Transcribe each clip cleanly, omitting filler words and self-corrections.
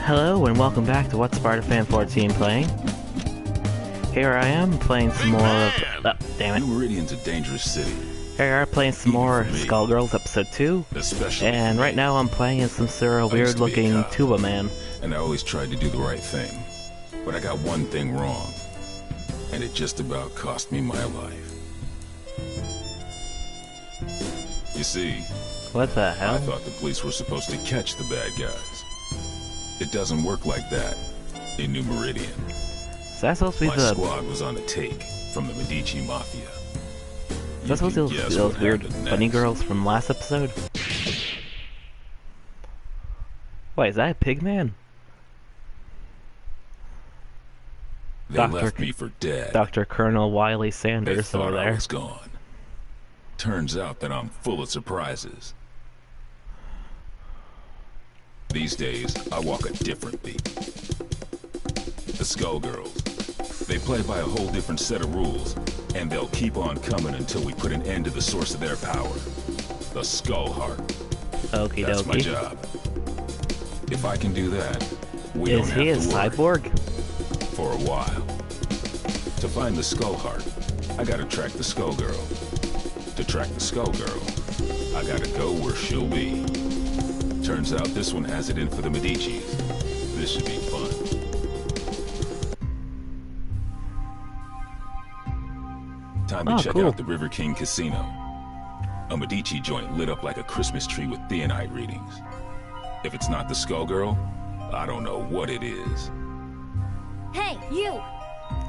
Hello and welcome back to What's Sparta 14 playing. Here I am playing some more of... Oh, damn it. New Meridian's a dangerous city. Here I am playing some more Skullgirls episode 2. And right now I'm playing as some sort of weird looking tuba man. And I always tried to do the right thing. But I got one thing wrong. And it just about cost me my life. You see, What the hell? I thought the police were supposed to catch the bad guys. It doesn't work like that in New Meridian. Is that supposed to be My squad was on a take from the Medici Mafia. Is that supposed to be those weird bunny girls from last episode? Wait, is that a pig man? They left me for dead. Dr. Colonel Wiley Sanders They thought over I there. was gone. Turns out that I'm full of surprises. These days, I walk a different beat. The Skullgirls. They play by a whole different set of rules, and they'll keep on coming until we put an end to the source of their power. The Skull Harp. Okie That's my dokie. job. If I can do that, we Is don't have he a to worry. cyborg? For a while. To find the Skull Heart, I gotta track the Skullgirl. To track the Skullgirl, I gotta go where she'll be. Turns out this one has it in for the Medicis. This should be fun. Time to check out the River King Casino. A Medici joint lit up like a Christmas tree with theonite readings. If it's not the Skullgirl, I don't know what it is. Hey, you!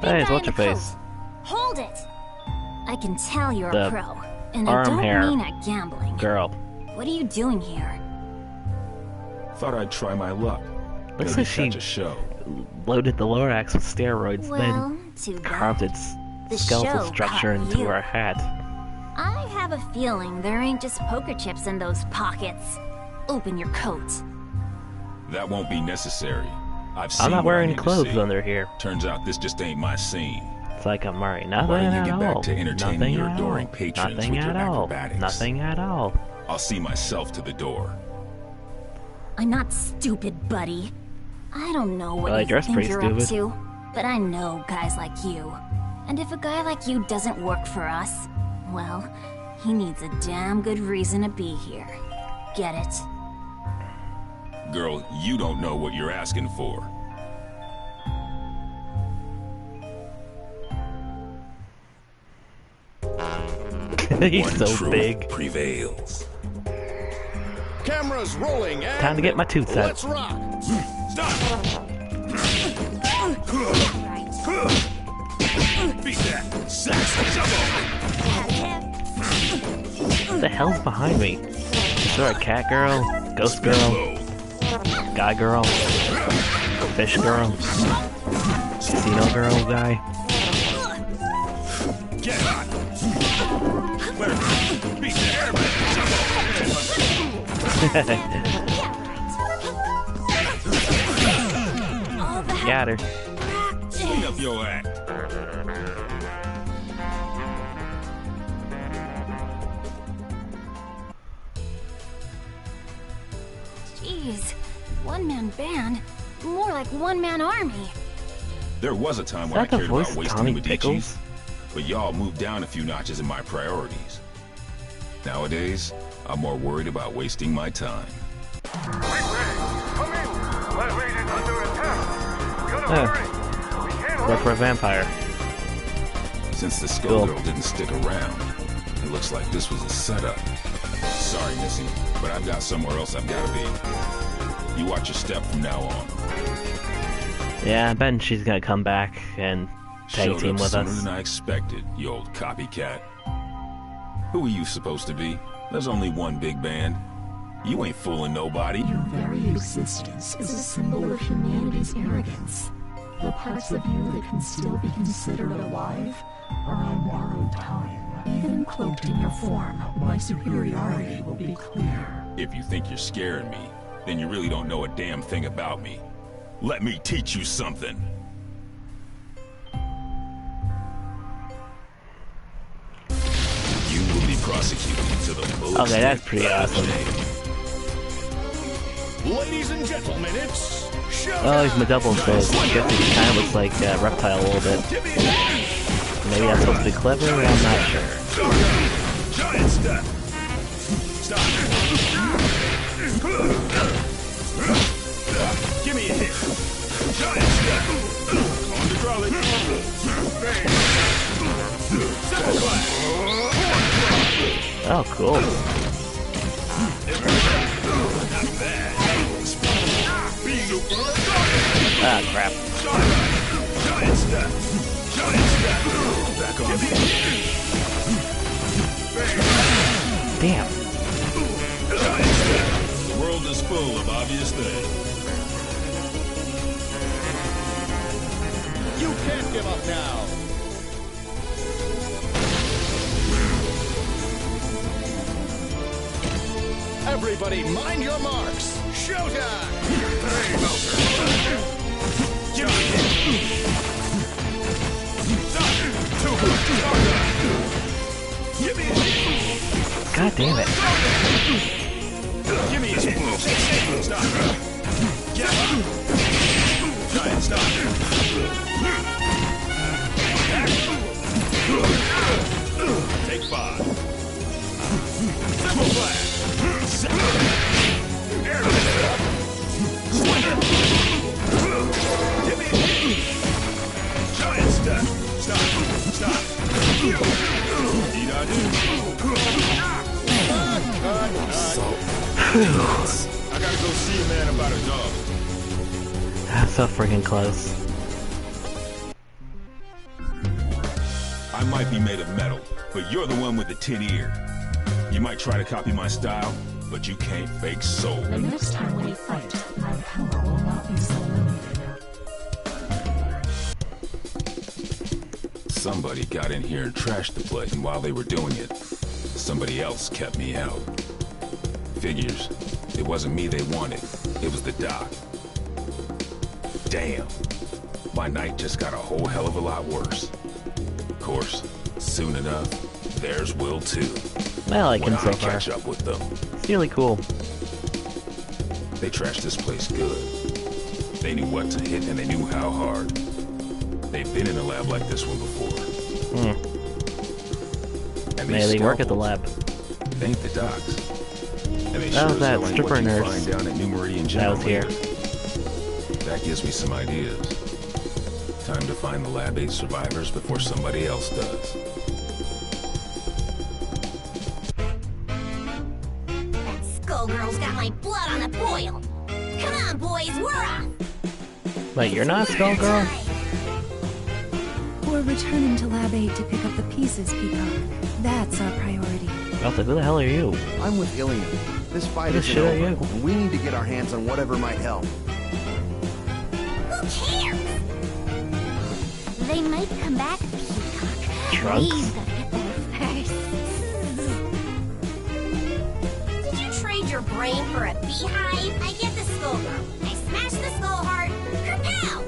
Hey, it's what's your face? Hold it! I can tell you're The a pro, and I don't hair mean at gambling. girl. What are you doing here? Thought I'd try my luck. Looks Maybe like she catch a show. loaded the Lorax with steroids, Well, then too carved bad. its The skeletal show structure caught into you. her hat. I have a feeling there ain't just poker chips in those pockets. Open your coat. That won't be necessary. I've seen I'm not what I wearing need to clothes see. under here. Turns out this just ain't my scene. It's like I'm wearing nothing Why don't you at get all. back to entertaining Nothing your at adoring all. patrons Nothing with your at all. acrobatics? Nothing at all. I'll see myself to the door. I'm not stupid, buddy. I don't know what Well, I you dress think pretty you're stupid. up to, but I know guys like you. And if a guy like you doesn't work for us, well, he needs a damn good reason to be here. Get it? Girl, you don't know what you're asking for. He's One so truth big. prevails. Cameras rolling and Time to get my tooth out. let's rock. Stop! Beat that! What the hell's behind me? Is there a cat girl? Ghost girl? Guy girl? Fish girl? Casino girl guy? Get on! Beat Got her. Clean up your act. Jeez, one-man band? More like one-man army. There was a time Is when I that the cared voice about of wasting Tommy Medicis, Pickles? but y'all moved down a few notches in my priorities. Nowadays, I'm more worried about wasting my time. Work for a vampire. Since the Cool. Skullgirl didn't stick around, it looks like this was a setup. Sorry, Missy, but I've got somewhere else I've got to be. You watch your step from now on. Yeah, I bet she's gonna come back and tag Showed team up with sooner us. than I expected, you old copycat. Who are you supposed to be? There's only one big band. You ain't fooling nobody. Your very existence is a symbol of humanity's arrogance. The parts of you that can still be considered alive are on borrowed time. Even cloaked in your form, my superiority will be clear. If you think you're scaring me, then you really don't know a damn thing about me. Let me teach you something. You will be prosecuted to the fullest Okay, that's pretty extent of awesome. your name. Ladies and gentlemen, it's showtime. Oh, he's Medouble, so I guess he kind of looks like Reptile a little bit. Maybe that's supposed to be clever, I'm not sure. Giant step. Stop. Give me a hit. Giant step. On the trolley. Simple clap. Oh, cool. Not bad. Ah, crap. Giant step. Giant step. Back on. Damn. Giant step. The world is full of obvious things. You can't give up now. Everybody, mind your marks. Showtime! Hey, Melter. Give me a hit. Stop. Give me a hit. God damn it. Give me a hit. Stop. Get up. Giant stop. Take 5. Simple blast. Air blast. Swing it. Give me a hit. Giant step. Stop. Need I do? I gotta go see a man about a dog. That's so freaking close. I might be made of metal, but you're the one with the tin ear. You might try to copy my style, but you can't fake soul. The next time we fight, my power will not be so limited. Somebody got in here and trashed the place, and while they were doing it, somebody else kept me out. Figures. It wasn't me they wanted. It was the doc. Damn. My night just got a whole hell of a lot worse. Of course, soon enough, theirs will too. I like him When so I far. catch up with them. It's really cool. They trashed this place good. They knew what to hit and they knew how hard. They've been in a lab like this one before. And Maybe they work at the lab. They ain't the docs. And they That sure was as that hell ain't stripper what you nurse find down at New Meridian that General was here. That gives me some ideas. Time to find the Lab 8 survivors before somebody else does. That Skullgirl's got my blood on the boil. Come on, boys, we're off. Wait, you're not a Skullgirl? We're returning to Lab 8 to pick up the pieces, Peacock. That's our priority. Who the hell are you? I'm with Ilium. This fight Who the isn't shit are over. you? We need to get our hands on whatever might help. Who cares? They might come back, Peacock. Trunks? We've got to get there first. Did you trade your brain for a beehive? I get the Skullgirl. I smash the skull heart. Kapow!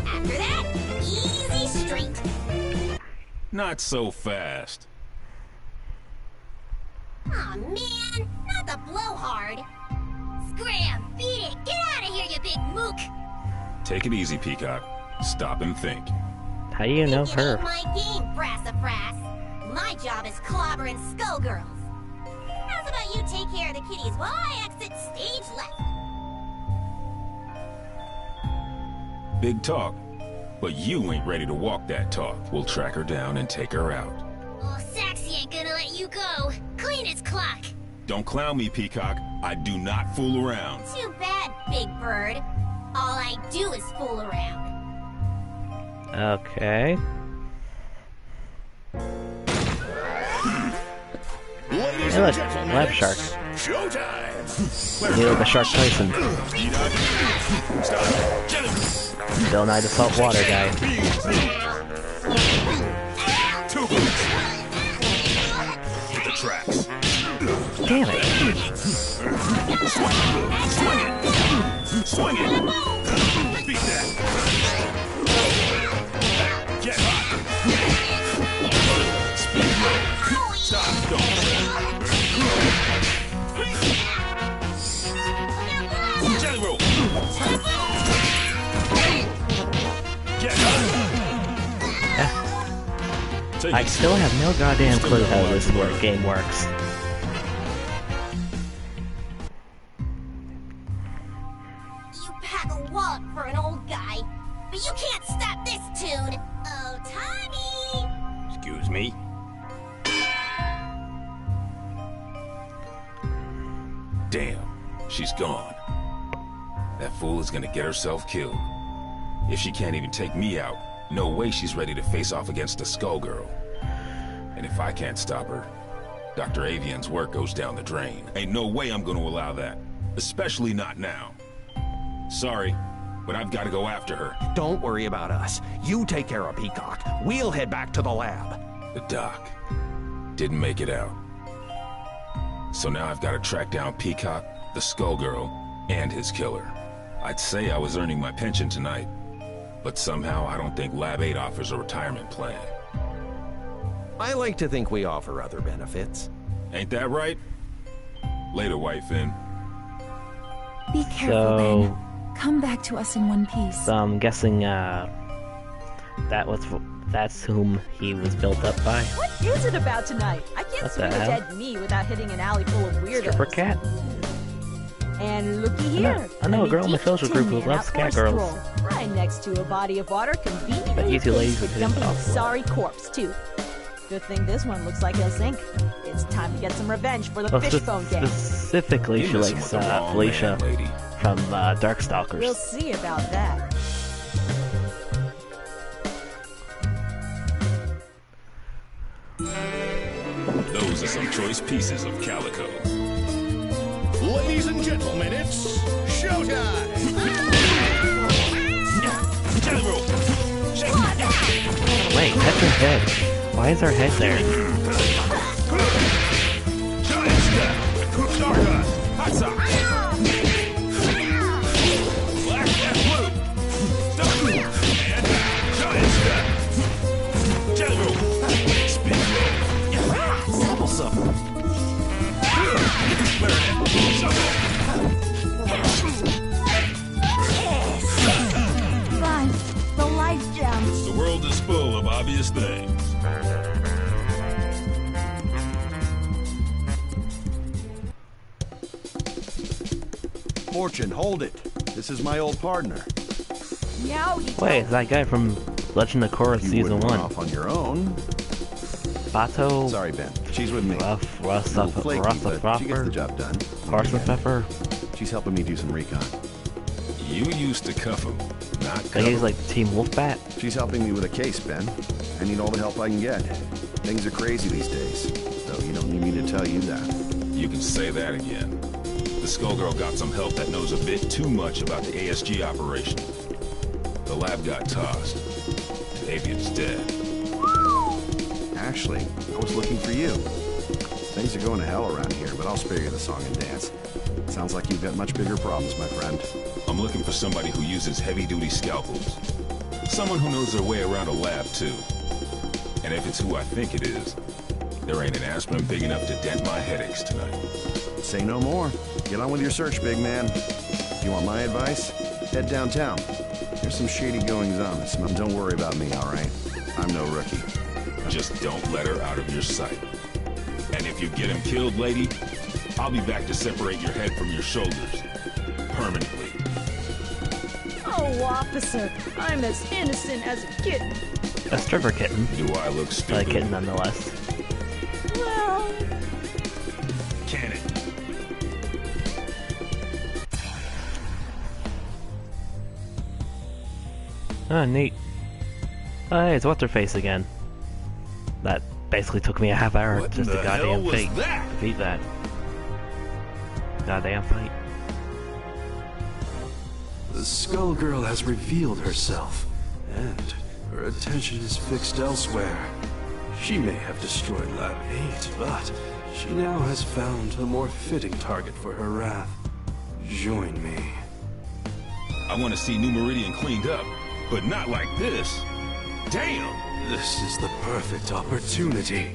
After that, easy street. Not so fast. Aw, man, not the blowhard. Scram, beat it. Get out of here, you big mook. Take it easy, Peacock. Stop and think. How do you know It ain't her? my game, Brassafrass. My job is clobbering Skullgirls. How's about you take care of the kitties while I exit stage left? Big talk. But you ain't ready to walk that talk. We'll track her down and take her out. Oh, Saxy ain't gonna let you go. Clean as clock. Don't clown me, Peacock. I do not fool around. Too bad, Big Bird. All I do is fool around. Okay. Ladies Hey, look, and gentlemen, lab it's shark. Showtime! You look a Shark Tyson. Bill Nye the saltwater guy. Two boots. Hit the tracks. Damn it. Swing it. Beat that. Get hot. Speed roll. Stop. Don't. take I it still slow. have no goddamn Still clue got a how lot this to learn. game works. You pack a wallop for an old guy, but you can't stop this tune. Oh, Tommy! Excuse me? Damn, she's gone. That fool is gonna get herself killed. If she can't even take me out, no way she's ready to face off against a Skullgirl. And if I can't stop her, Dr. Avian's work goes down the drain. Ain't no way I'm gonna allow that. Especially not now. Sorry, but I've gotta go after her. Don't worry about us. You take care of Peacock. We'll head back to the lab. The doc didn't make it out. So now I've gotta track down Peacock, the Skullgirl, and his killer. I'd say I was earning my pension tonight, but somehow I don't think Lab 8 offers a retirement plan. I like to think we offer other benefits. Ain't that right? Later, White Fin. Be careful, So- Ben. Come back to us in one piece. So I'm guessing, that's whom he was built up by. What is it about tonight? I can't What swing the a hell? dead knee without hitting an alley full of weirdos. Stripper cat? And looky here. I know a an girl in my Adidas social group who tin man loves out for a cat girls. stroll, right next to a body of water conveniently But you two ladies placed would for hit it dumping a off well. sorry corpse, too. Good thing this one looks like he'll sink. It's time to get some revenge for the Well, fishbone gang. specifically, You she messing likes with the wrong Felicia man, lady. from Darkstalkers. We'll see about that. Those are some choice pieces of calico. Ladies and gentlemen, it's showtime! Wait, that's her head. Why is her head there? Giant step! Stardust! Hot sock! Black and blue! Double! And giant step! Jelly roll! Spin roll! Supple supper. Clarinet! Shuffle! Fine. The light gems. The world is full of obvious things. Fortune, hold it. This is my old partner. Meowdy. Wait, it's that guy from Legend of Korra You Season wouldn't run 1. off on your own. Bato, Sorry, Ben. She's with me. Ruff, A little flaky, but she gets the Rustaffer, job done. Parson Pepper. She's helping me do some recon. You used to cuff him, not I think cuff he's him. like Team Wolfbat. She's helping me with a case, Ben. I need all the help I can get. Things are crazy these days, so you don't need me to tell you that. You can say that again. The Skullgirl got some help that knows a bit too much about the ASG operation. The lab got tossed, and Avian's dead. Actually, I was looking for you. Things are going to hell around here, but I'll spare you the song and dance. Sounds like you've got much bigger problems, my friend. I'm looking for somebody who uses heavy-duty scalpels. Someone who knows their way around a lab, too. And if it's who I think it is, there ain't an aspirin big enough to dent my headaches tonight. Say no more. Get on with your search, big man. If you want my advice, head downtown. There's some shady goings-on. So don't worry about me, all right? I'm no rookie. Just don't let her out of your sight. And if you get him killed, lady, I'll be back to separate your head from your shoulders. Permanently. Oh, officer, I'm as innocent as a kitten. A stripper kitten. Do I look But a stupid? kitten nonetheless. Well, Can it? Oh, neat. Oh, hey, it's What's-Her-Face again. That basically took me a half hour What just in to the hell goddamn was fate. that? Defeat that. Goddamn fight. The Skullgirl has revealed herself, and her attention is fixed elsewhere. She may have destroyed Lab 8, but she now has found a more fitting target for her wrath. Join me. I want to see New Meridian cleaned up, but not like this. Damn! This is the perfect opportunity.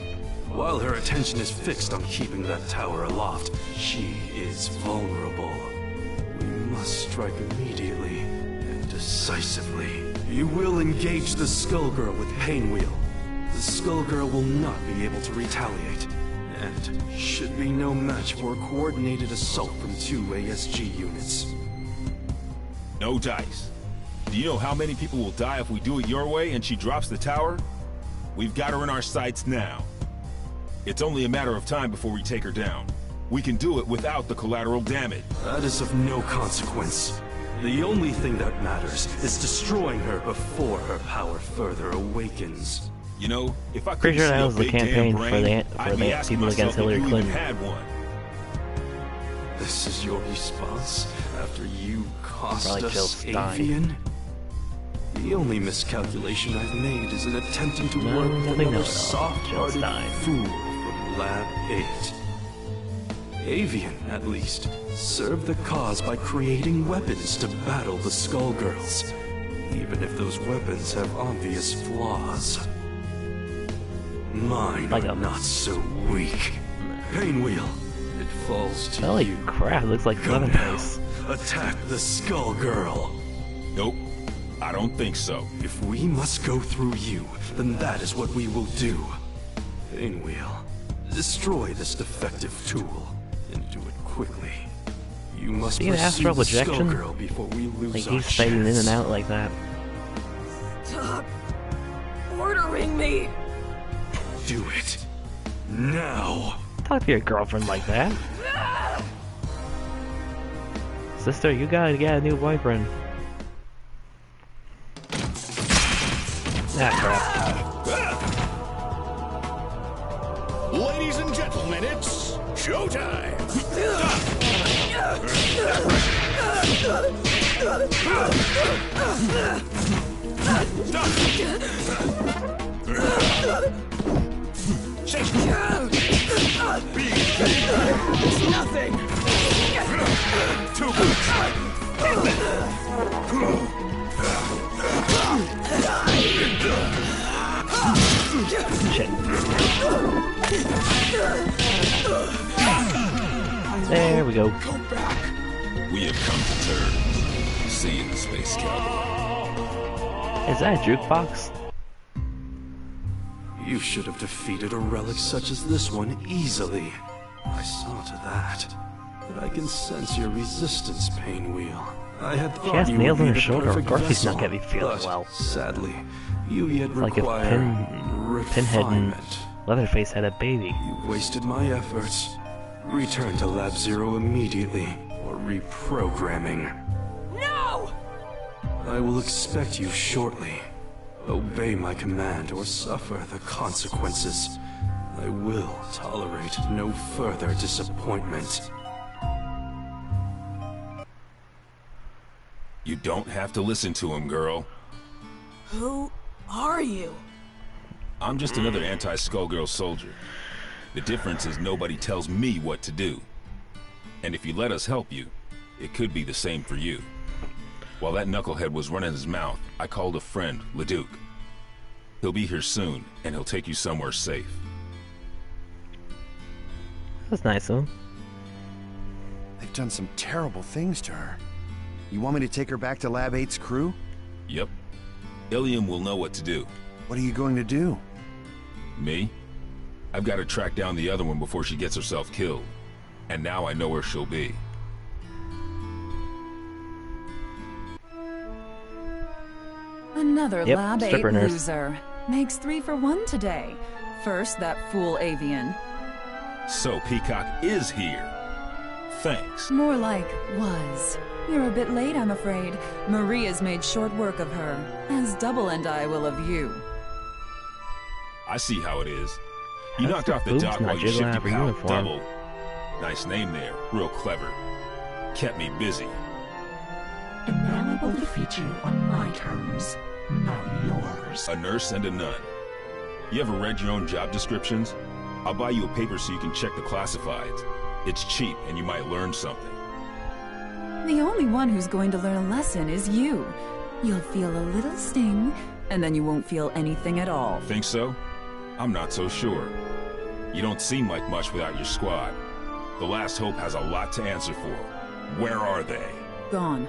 While her attention is fixed on keeping that tower aloft, she is vulnerable. We must strike immediately and decisively. You will engage the Skullgirl with Painwheel. the Skullgirl will not be able to retaliate, and should be no match for a coordinated assault from 2 ASG units. No dice. Do you know how many people will die if we do it your way and she drops the tower? We've got her in our sights now. It's only a matter of time before we take her down. We can do it without the collateral damage. That is of no consequence. The only thing that matters is destroying her before her power further awakens. You know, if I Pretty couldn't sure see that a was the big campaign damn for brain, the I'd be asking people against myself if Hillary you even Clinton. had one. This is your response after you cost Probably Jill us Stein. Avian? The only miscalculation I've made is in attempting to No, work with nothing another else. Jill soft-hearted Stein. fool from Lab 8. Avian, at least, served the cause by creating weapons to battle the Skullgirls, even if those weapons have obvious flaws. Mine Like are a- not so weak. Painwheel, it falls to Holy you. crap, looks like Go now. Leatherface. Attack the Skullgirl. Nope, I don't think so. If we must go through you, then that is what we will do. Painwheel, destroy this defective tool, and do it quickly. You must See an pursue astral the projection? Skullgirl before we lose Like our he's fading in chance. and out like that. Stop ordering me. Do it. Now. Talk to your girlfriend like that. Sister, you gotta get a new boyfriend. Ah, crap. Ladies and gentlemen, it's showtime! It's nothing. Two boots! Shit. There we go. Go back! We have come to terms. See you, Space Cowboy. Is that a jukebox? You should have defeated a relic such as this one easily. I saw to that. But I can sense your resistance, Painwheel. I had thought has you nails would on be her the shoulder. Of perfect course he's not vessel, gonna be feeling but well. Sadly, you yet Like if require Pinhead and refinement. Leatherface had a baby. You've wasted my efforts. Return to Lab Zero immediately, or reprogramming. No! I will expect you shortly. Obey my command or suffer the consequences. I will tolerate no further disappointment. You don't have to listen to him, girl. Who are you? I'm just another anti-Skullgirl soldier. The difference is nobody tells me what to do. And if you let us help you, it could be the same for you. While that knucklehead was running his mouth, I called a friend, Leduc. He'll be here soon, and he'll take you somewhere safe. That's nice of him. They've done some terrible things to her. You want me to take her back to Lab 8's crew? Yep. Ilium will know what to do. What are you going to do? Me? I've got to track down the other one before she gets herself killed. And now I know where she'll be. Another Yep, Lab 8 stripper nurse. loser. Makes 3 for 1 today. First, that fool Avian. So Peacock is here. Thanks. More like was. You're a bit late, I'm afraid. Maria's made short work of her, as Double and I will of you. I see how it is. You How's knocked the off the boobs dock not while you jiggling shipped out of your her pal uniform? Double. Nice name there. Real clever. Kept me busy. And now I will defeat you on my terms, not yours. A nurse and a nun. You ever read your own job descriptions? I'll buy you a paper so you can check the classifieds. It's cheap and you might learn something. The only one who's going to learn a lesson is you. You'll feel a little sting, and then you won't feel anything at all. Think so? I'm not so sure. You don't seem like much without your squad. The Last Hope has a lot to answer for. Where are they? Gone.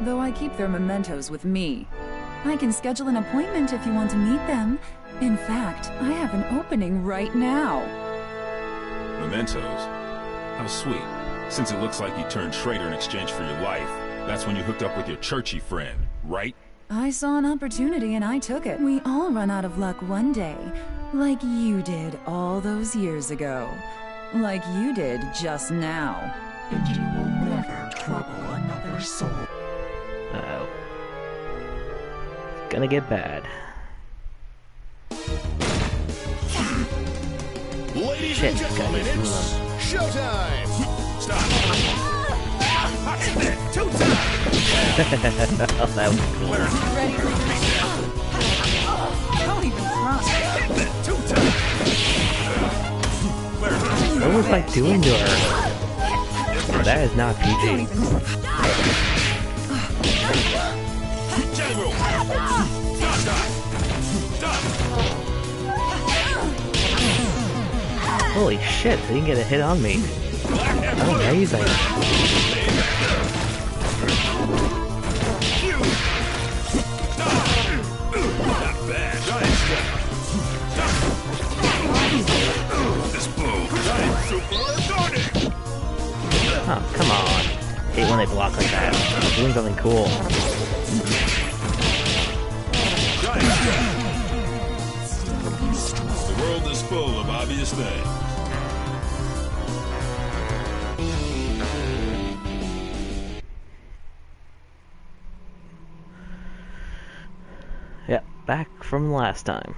Though I keep their mementos with me. I can schedule an appointment if you want to meet them. In fact, I have an opening right now. Mementos? How sweet. Since it looks like you turned traitor in exchange for your life, that's when you hooked up with your churchy friend, right? I saw an opportunity and I took it. We all run out of luck one day, like you did all those years ago. Like you did just now. And you will never trouble another soul. Uh-oh. It's gonna get bad. Ladies Shit, and gentlemen, gotta get it's showtime! Stop! Hit that 2 times! Oh, that was cool. Ready? Don't even try. Hit that 2 times! What was I doing to her? That is not PG. General! Stop! Holy shit, they didn't get a hit on me. Amazing. Not bad. This blow. Oh, come on. Hate when they block like that. I'm doing something cool. The world is full of obvious things. Yep, back from last time.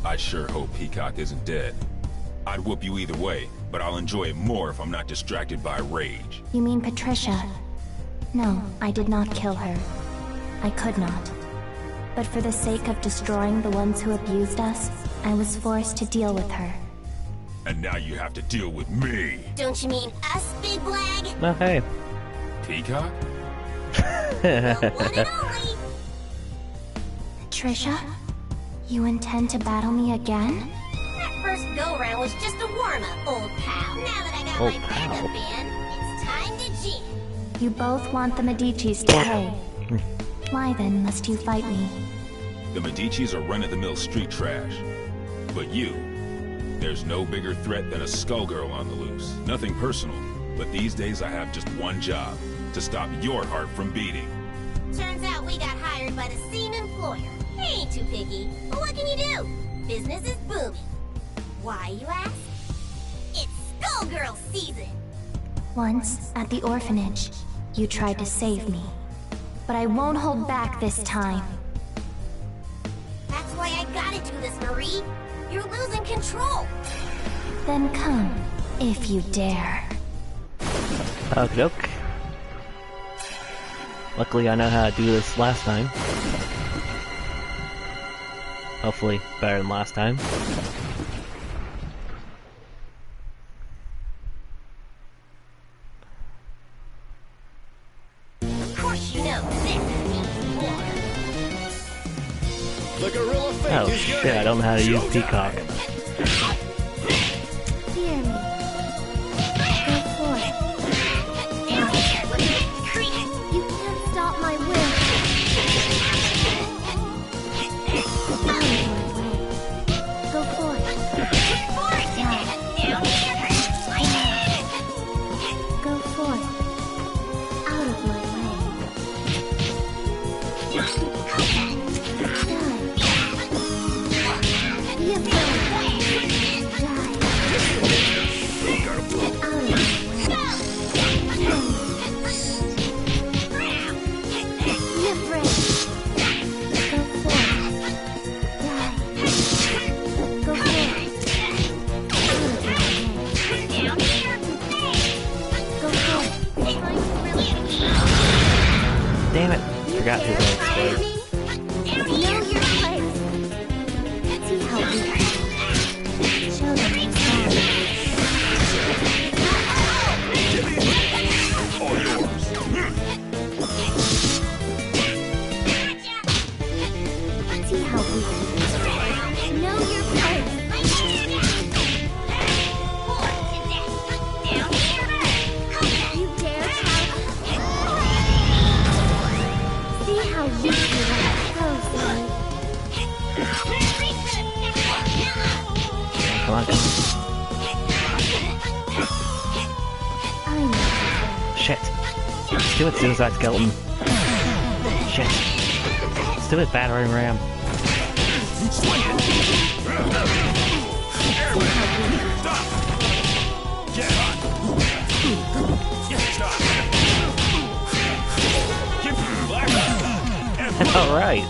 I sure hope Peacock isn't dead. I'd whoop you either way, but I'll enjoy it more if I'm not distracted by rage. You mean Patricia? No, I did not kill her. I could not. But for the sake of destroying the ones who abused us, I was forced to deal with her. And now you have to deal with me. Don't you mean us, Big Blag? Oh, hey. Peacock? The one and only! Trisha? You intend to battle me again? That first go-round was just a warm-up, old pal. Now that I got Old my pal. backup band, it's time to jam. You both want the Medicis to pay. Why then must you fight me? The Medicis are run-of-the-mill street trash. But you, there's no bigger threat than a Skullgirl on the loose. Nothing personal, but these days I have just one job, to stop your heart from beating. Turns out we got hired by the same employer. He ain't too picky, but what can you do? Business is booming. Why, you ask? It's Skullgirls season! Once, at the orphanage, you tried to save me. But I won't hold back this time. That's why I gotta do this, Marie. You're losing control. Then come, if you dare. Okie doke. Luckily I know how to do this last time. Hopefully better than last time. Of course you know this means war. The gorilla fake Oh is shit, I don't know how to use Peacock. Fear me. Go for it. You can't stop my will. Go for it. Go for it. Out of my way. Be afraid. Die. Out of my way. Be afraid. Go for it. Die. Go for it. Out of my way. Go for it. Damn it! Forgot who was explode. Know your place. See how we show them who's All yours. See how we know your place. Come on, come on. Shit. Stupid suicide skeleton. Shit. Stupid battering ram. Alright.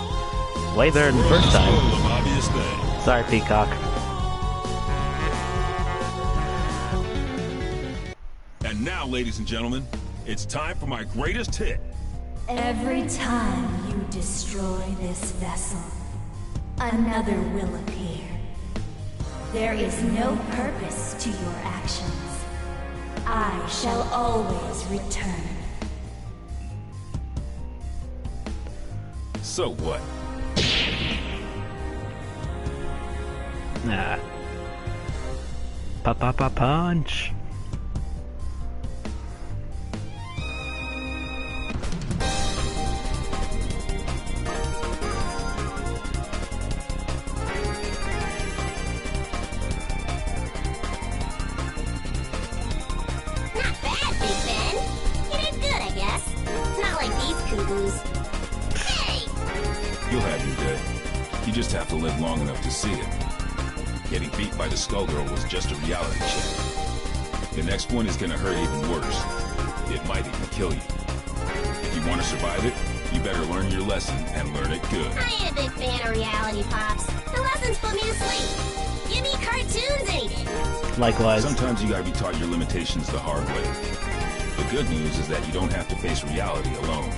Way better than the first time. Sorry, Peacock. And now, ladies and gentlemen, it's time for my greatest hit. Every time you destroy this vessel, another will appear. There is no purpose to your actions. I shall always return. So what? Nah. Punch. You'll have your day. You just have to live long enough to see it. Getting beat by the Skullgirl was just a reality check. The next one is gonna hurt even worse. It might even kill you. If you want to survive it, you better learn your lesson and learn it good. I ain't a big fan of reality, Pops. The lessons put me to sleep. Give me cartoons any day. Likewise. Sometimes you gotta be taught your limitations the hard way. The good news is that you don't have to face reality alone.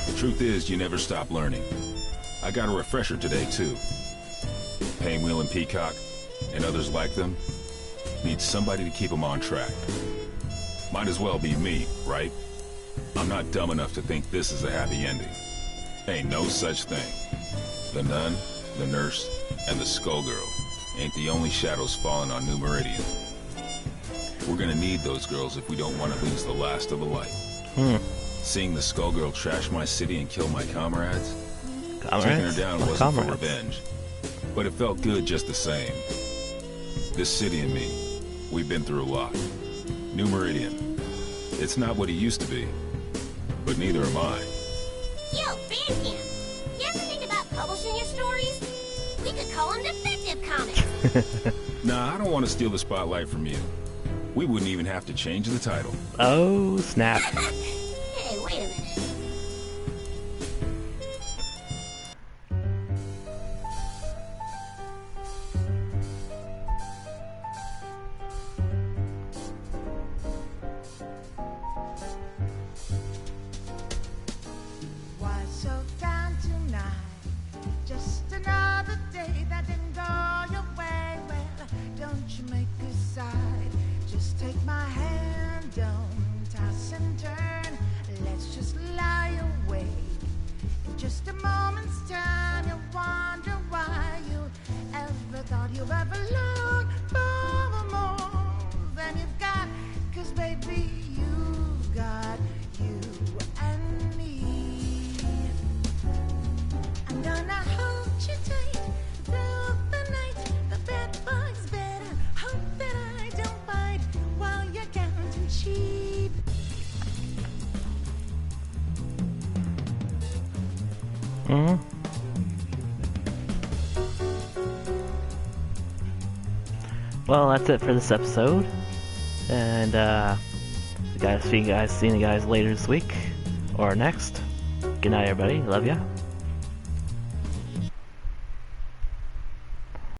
The truth is, you never stop learning. I got a refresher today, too. Painwheel and Peacock, and others like them, need somebody to keep them on track. Might as well be me, right? I'm not dumb enough to think this is a happy ending. Ain't no such thing. The nun, the nurse, and the Skullgirl ain't the only shadows falling on New Meridian. We're gonna need those girls if we don't want to lose the last of the light. Seeing the Skullgirl trash my city and kill my comrades? Taking her down wasn't for revenge, but it felt good just the same. This city and me, we've been through a lot. New Meridian, it's not what it used to be, but neither am I. Yo, Bandcamp, you ever think about publishing your stories? We could call them Defective Comics. Nah, I don't want to steal the spotlight from you. We wouldn't even have to change the title. Oh, snap. Hey, wait a minute. Why so down tonight? Just another day that didn't go your way. Well, don't you make a sigh. Just take my hand, don't toss and turn. Let's just lie awake. In just a moment's time, you'll wonder why you ever thought you ever longed for more than you've got. 'Cause baby, you've got you and me. I'm gonna hold you tight through the night. The bad bug's better. Hope that I don't bite while you're counting sheep. Well, that's it for this episode. And, see you guys later this week. Or next. Good night, everybody. Love ya.